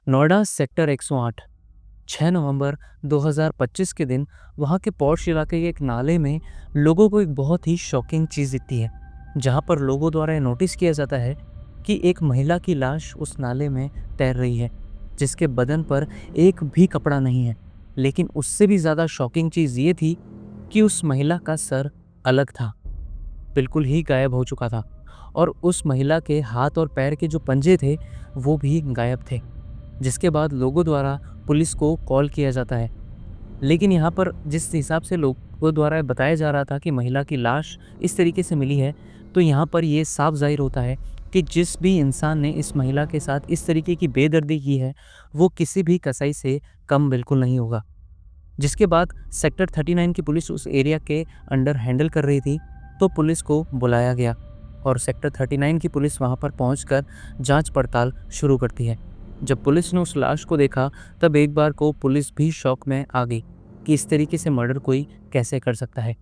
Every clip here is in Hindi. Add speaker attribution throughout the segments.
Speaker 1: नोएडा सेक्टर 108 6 नवंबर 2025 के दिन वहाँ के पॉश इलाके के एक नाले में लोगों को एक बहुत ही शॉकिंग चीज़ दिखती है, जहाँ पर लोगों द्वारा ये नोटिस किया जाता है कि एक महिला की लाश उस नाले में तैर रही है, जिसके बदन पर एक भी कपड़ा नहीं है। लेकिन उससे भी ज़्यादा शॉकिंग चीज़ ये थी कि उस महिला का सर अलग था, बिल्कुल ही गायब हो चुका था और उस महिला के हाथ और पैर के जो पंजे थे, वो भी गायब थे। जिसके बाद लोगों द्वारा पुलिस को कॉल किया जाता है। लेकिन यहाँ पर जिस हिसाब से लोगों द्वारा बताया जा रहा था कि महिला की लाश इस तरीके से मिली है, तो यहाँ पर ये साफ ज़ाहिर होता है कि जिस भी इंसान ने इस महिला के साथ इस तरीके की बेदर्दी की है, वो किसी भी कसाई से कम बिल्कुल नहीं होगा। जिसके बाद सेक्टर 39 की पुलिस उस एरिया के अंडर हैंडल कर रही थी, तो पुलिस को बुलाया गया और सेक्टर 39 की पुलिस वहाँ पर पहुँचकर जाँच पड़ताल शुरू करती है। जब पुलिस ने उस लाश को देखा, तब एक बार को पुलिस भी शॉक में आ गई कि इस तरीके से मर्डर कोई कैसे कर सकता है।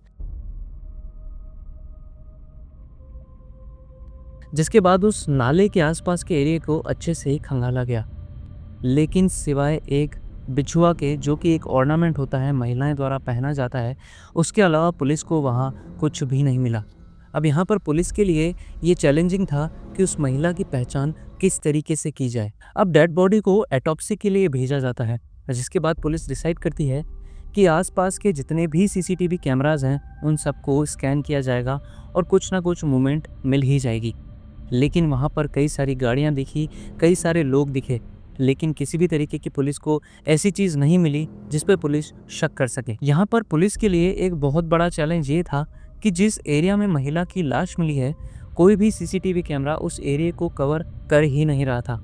Speaker 1: जिसके बाद उस नाले के आसपास के एरिया को अच्छे से खंगाला गया, लेकिन सिवाय एक बिछुआ के, जो कि एक ऑर्नामेंट होता है, महिलाएं द्वारा पहना जाता है, उसके अलावा पुलिस को वहाँ कुछ भी नहीं मिला। अब यहाँ पर पुलिस के लिए ये चैलेंजिंग था कि उस महिला की पहचान किस तरीके से की जाए। अब डेड बॉडी को एटॉप्सी के लिए भेजा जाता है, जिसके बाद पुलिस डिसाइड करती है कि आसपास के जितने भी सीसीटीवी कैमराज हैं, उन सबको स्कैन किया जाएगा और कुछ ना कुछ मूवमेंट मिल ही जाएगी। लेकिन वहाँ पर कई सारी गाड़ियाँ दिखी, कई सारे लोग दिखे, लेकिन किसी भी तरीके की पुलिस को ऐसी चीज़ नहीं मिली जिस पे पुलिस शक कर सके। यहाँ पर पुलिस के लिए एक बहुत बड़ा चैलेंज ये था कि जिस एरिया में महिला की लाश मिली है, कोई भी सीसीटीवी कैमरा उस एरिया को कवर कर ही नहीं रहा था।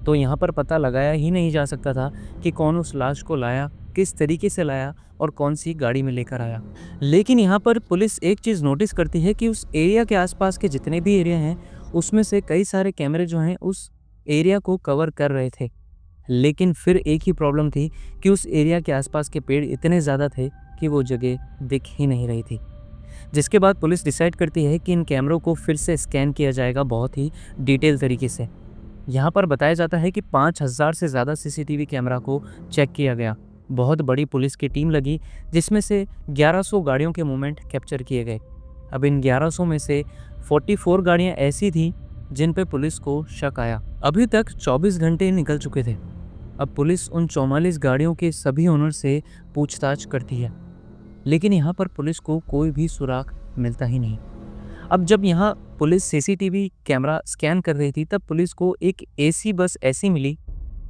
Speaker 1: तो यहाँ पर पता लगाया ही नहीं जा सकता था कि कौन उस लाश को लाया, किस तरीके से लाया और कौन सी गाड़ी में लेकर आया। लेकिन यहाँ पर पुलिस एक चीज़ नोटिस करती है कि उस एरिया के आसपास के जितने भी एरिया हैं, उसमें से कई सारे कैमरे जो हैं उस एरिया को कवर कर रहे थे। लेकिन फिर एक ही प्रॉब्लम थी कि उस एरिया के आसपास के पेड़ इतने ज़्यादा थे कि वो जगह दिख ही नहीं रही थी। जिसके बाद पुलिस डिसाइड करती है कि इन कैमरों को फिर से स्कैन किया जाएगा बहुत ही डिटेल तरीके से। यहाँ पर बताया जाता है कि 5000 से ज़्यादा सीसीटीवी कैमरा को चेक किया गया। बहुत बड़ी पुलिस की टीम लगी, जिसमें से 1100 गाड़ियों के मूवमेंट कैप्चर किए गए। अब इन 1100 में से 44 गाड़ियाँ ऐसी थीं जिन पे पुलिस को शक आया। अभी तक 24 घंटे निकल चुके थे। अब पुलिस उन 44 गाड़ियों के सभी ओनर से पूछताछ करती है, लेकिन यहाँ पर पुलिस को कोई भी सुराग मिलता ही नहीं। अब जब यहाँ पुलिस सीसीटीवी कैमरा स्कैन कर रही थी, तब पुलिस को एक एसी बस ऐसी मिली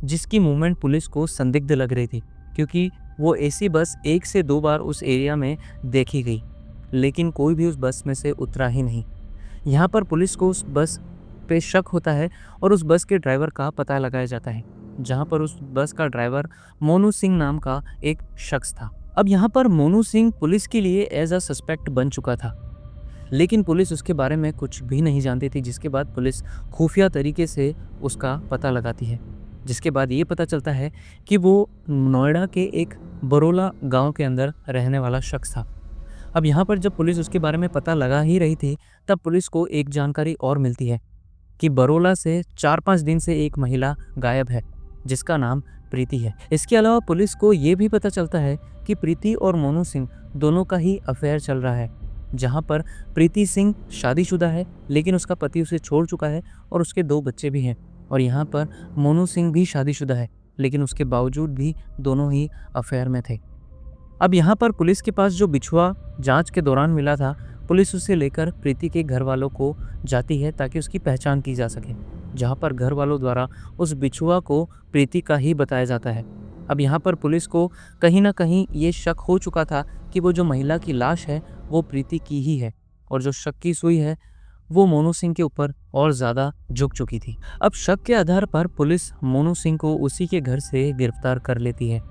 Speaker 1: जिसकी मूवमेंट पुलिस को संदिग्ध लग रही थी, क्योंकि वो एसी बस 1 से 2 बार उस एरिया में देखी गई, लेकिन कोई भी उस बस में से उतरा ही नहीं। यहाँ पर पुलिस को उस बस पे शक होता है और उस बस के ड्राइवर का पता लगाया जाता है, जहाँ पर उस बस का ड्राइवर मोनू सिंह नाम का एक शख्स था। अब यहाँ पर मोनू सिंह पुलिस के लिए एज अ सस्पेक्ट बन चुका था, लेकिन पुलिस उसके बारे में कुछ भी नहीं जानती थी। जिसके बाद पुलिस खुफिया तरीके से उसका पता लगाती है, जिसके बाद ये पता चलता है कि वो नोएडा के एक बरोला गांव के अंदर रहने वाला शख्स था। अब यहाँ पर जब पुलिस उसके बारे में पता लगा ही रही थी, तब पुलिस को एक जानकारी और मिलती है कि बरोला से 4-5 दिन से एक महिला गायब है, जिसका नाम प्रीति है। इसके अलावा पुलिस को ये भी पता चलता है कि प्रीति और मोनू सिंह दोनों का ही अफेयर चल रहा है, जहाँ पर प्रीति सिंह शादीशुदा है, लेकिन उसका पति उसे छोड़ चुका है और उसके 2 बच्चे भी हैं। और यहाँ पर मोनू सिंह भी शादीशुदा है, लेकिन उसके बावजूद भी दोनों ही अफेयर में थे। अब यहाँ पर पुलिस के पास जो बिछुआ जांच के दौरान मिला था, पुलिस उसे लेकर प्रीति के घर वालों को जाती है ताकि उसकी पहचान की जा सके, जहाँ पर घर वालों द्वारा उस बिछुआ को प्रीति का ही बताया जाता है। अब यहाँ पर पुलिस को कहीं ना कहीं ये शक हो चुका था कि वो जो महिला की लाश है वो प्रीति की ही है, और जो शक की सुई है वो मोनू सिंह के ऊपर और ज़्यादा झुक चुकी थी। अब शक के आधार पर पुलिस मोनू सिंह को उसी के घर से गिरफ्तार कर लेती है।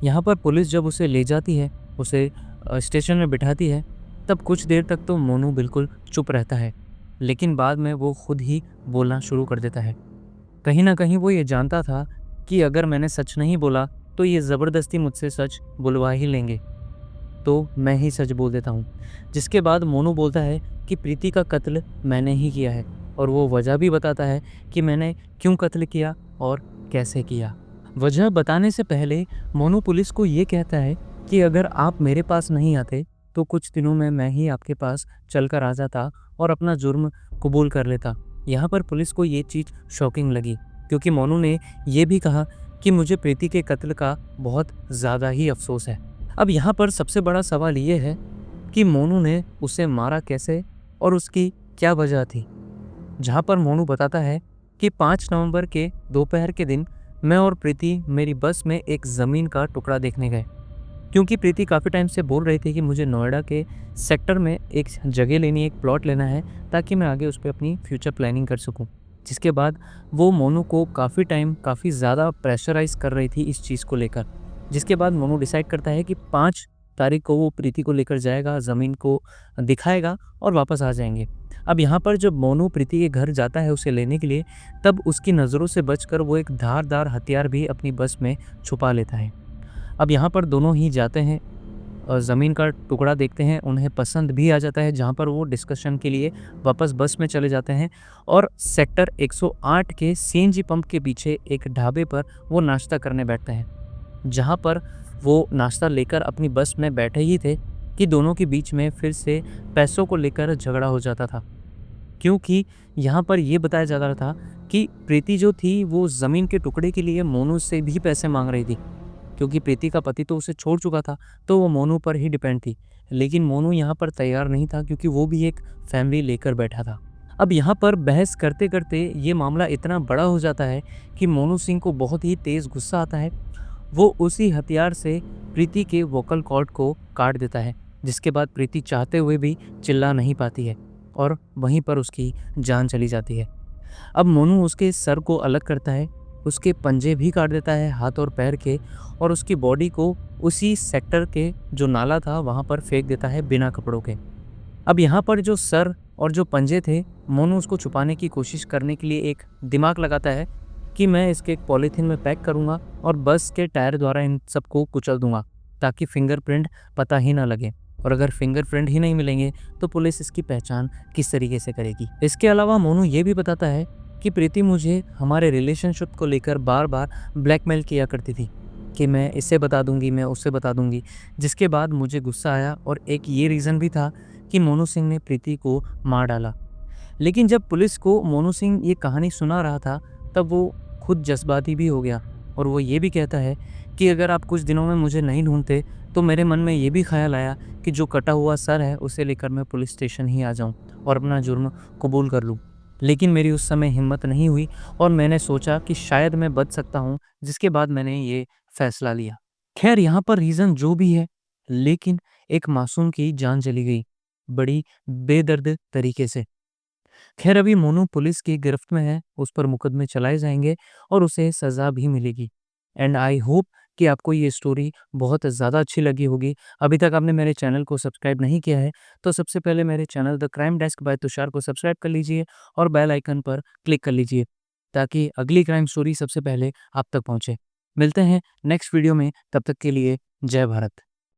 Speaker 1: यहाँ पर पुलिस जब उसे ले जाती है, उसे स्टेशन में बिठाती है, तब कुछ देर तक तो मोनू बिल्कुल चुप रहता है, लेकिन बाद में वो खुद ही बोलना शुरू कर देता है। कहीं ना कहीं वो ये जानता था कि अगर मैंने सच नहीं बोला तो ये ज़बरदस्ती मुझसे सच बुलवा ही लेंगे, तो मैं ही सच बोल देता हूँ। जिसके बाद मोनू बोलता है कि प्रीति का कत्ल मैंने ही किया है, और वो वजह भी बताता है कि मैंने क्यों कत्ल किया और कैसे किया। वजह बताने से पहले मोनू पुलिस को ये कहता है कि अगर आप मेरे पास नहीं आते तो कुछ दिनों में मैं ही आपके पास चलकर आ जाता और अपना जुर्म कबूल कर लेता। यहाँ पर पुलिस को ये चीज़ शॉकिंग लगी क्योंकि मोनू ने ये भी कहा कि मुझे प्रीति के कत्ल का बहुत ज़्यादा ही अफसोस है। अब यहाँ पर सबसे बड़ा सवाल ये है कि मोनू ने उसे मारा कैसे और उसकी क्या वजह थी। जहाँ पर मोनू बताता है कि 5 नवंबर के दोपहर के दिन मैं और प्रीति मेरी बस में एक ज़मीन का टुकड़ा देखने गए, क्योंकि प्रीति काफ़ी टाइम से बोल रही थी कि मुझे नोएडा के सेक्टर में एक जगह लेनी है, एक प्लॉट लेना है ताकि मैं आगे उस पे अपनी फ्यूचर प्लानिंग कर सकूं। जिसके बाद वो मोनू को काफ़ी टाइम काफ़ी ज़्यादा प्रेशराइज़ कर रही थी इस चीज़ को लेकर। जिसके बाद मोनू डिसाइड करता है कि 5 तारीख को वो प्रीति को लेकर जाएगा, ज़मीन को दिखाएगा और वापस आ जाएंगे। अब यहाँ पर जब मोनू प्रीति के घर जाता है उसे लेने के लिए, तब उसकी नज़रों से बचकर वो एक धारदार हथियार भी अपनी बस में छुपा लेता है। अब यहाँ पर दोनों ही जाते हैं और ज़मीन का टुकड़ा देखते हैं, उन्हें पसंद भी आ जाता है, जहाँ पर वो डिस्कशन के लिए वापस बस में चले जाते हैं और सेक्टर 108 के सीएनजी पंप के पीछे एक ढाबे पर वो नाश्ता करने बैठते हैं। जहाँ पर वो नाश्ता लेकर अपनी बस में बैठे ही थे कि दोनों के बीच में फिर से पैसों को लेकर झगड़ा हो जाता था। क्योंकि यहाँ पर ये बताया जा रहा था कि प्रीति जो थी वो ज़मीन के टुकड़े के लिए मोनू से भी पैसे मांग रही थी, क्योंकि प्रीति का पति तो उसे छोड़ चुका था, तो वो मोनू पर ही डिपेंड थी। लेकिन मोनू यहाँ पर तैयार नहीं था क्योंकि वो भी एक फैमिली लेकर बैठा था। अब यहाँ पर बहस करते करते ये मामला इतना बड़ा हो जाता है कि मोनू सिंह को बहुत ही तेज़ गुस्सा आता है। वो उसी हथियार से प्रीति के वोकल कॉर्ड को काट देता है, जिसके बाद प्रीति चाहते हुए भी चिल्ला नहीं पाती है और वहीं पर उसकी जान चली जाती है। अब मोनू उसके सर को अलग करता है, उसके पंजे भी काट देता है हाथ और पैर के, और उसकी बॉडी को उसी सेक्टर के जो नाला था वहाँ पर फेंक देता है बिना कपड़ों के। अब यहाँ पर जो सर और जो पंजे थे, मोनू उसको छुपाने की कोशिश करने के लिए एक दिमाग लगाता है कि मैं इसके एक पॉलीथीन में पैक करूँगा और बस के टायर द्वारा इन सबको कुचल दूंगा ताकि फिंगरप्रिंट पता ही ना लगे, और अगर फिंगरप्रिंट ही नहीं मिलेंगे तो पुलिस इसकी पहचान किस तरीके से करेगी। इसके अलावा मोनू ये भी बताता है कि प्रीति मुझे हमारे रिलेशनशिप को लेकर बार बार ब्लैकमेल किया करती थी कि मैं इसे बता दूंगी, मैं उससे बता दूंगी। जिसके बाद मुझे गुस्सा आया और एक ये रीज़न भी था कि मोनू सिंह ने प्रीति को मार डाला। लेकिन जब पुलिस को मोनू सिंह ये कहानी सुना रहा था, तब वो खुद जज्बाती भी हो गया और वो ये भी कहता है कि अगर आप कुछ दिनों में मुझे नहीं ढूंढते तो मेरे मन में ये भी ख्याल आया कि जो कटा हुआ सर है उसे लेकर मैं पुलिस स्टेशन ही आ जाऊं और अपना जुर्म कबूल कर लूं। लेकिन मेरी उस समय हिम्मत नहीं हुई और मैंने सोचा कि शायद मैं बच सकता हूं, जिसके बाद मैंने ये फैसला लिया। खैर यहाँ पर रीज़न जो भी है, लेकिन एक मासूम की जान चली गई बड़ी बेदर्द तरीके से। खैर अभी मोनू पुलिस की गिरफ्त में है, उस पर मुकदमे चलाए जाएंगे और उसे सज़ा भी मिलेगी। एंड आई होप कि आपको ये स्टोरी बहुत ज़्यादा अच्छी लगी होगी। अभी तक आपने मेरे चैनल को सब्सक्राइब नहीं किया है तो सबसे पहले मेरे channel the crime desk by Tushar को सब्सक्राइब कर लीजिए और बेल आइकन पर क्लिक कर लीजिए ताकि अगली क्राइम स्टोरी सबसे पहले आप तक पहुँचे। मिलते हैं नेक्स्ट वीडियो में, तब तक के लिए जय भारत।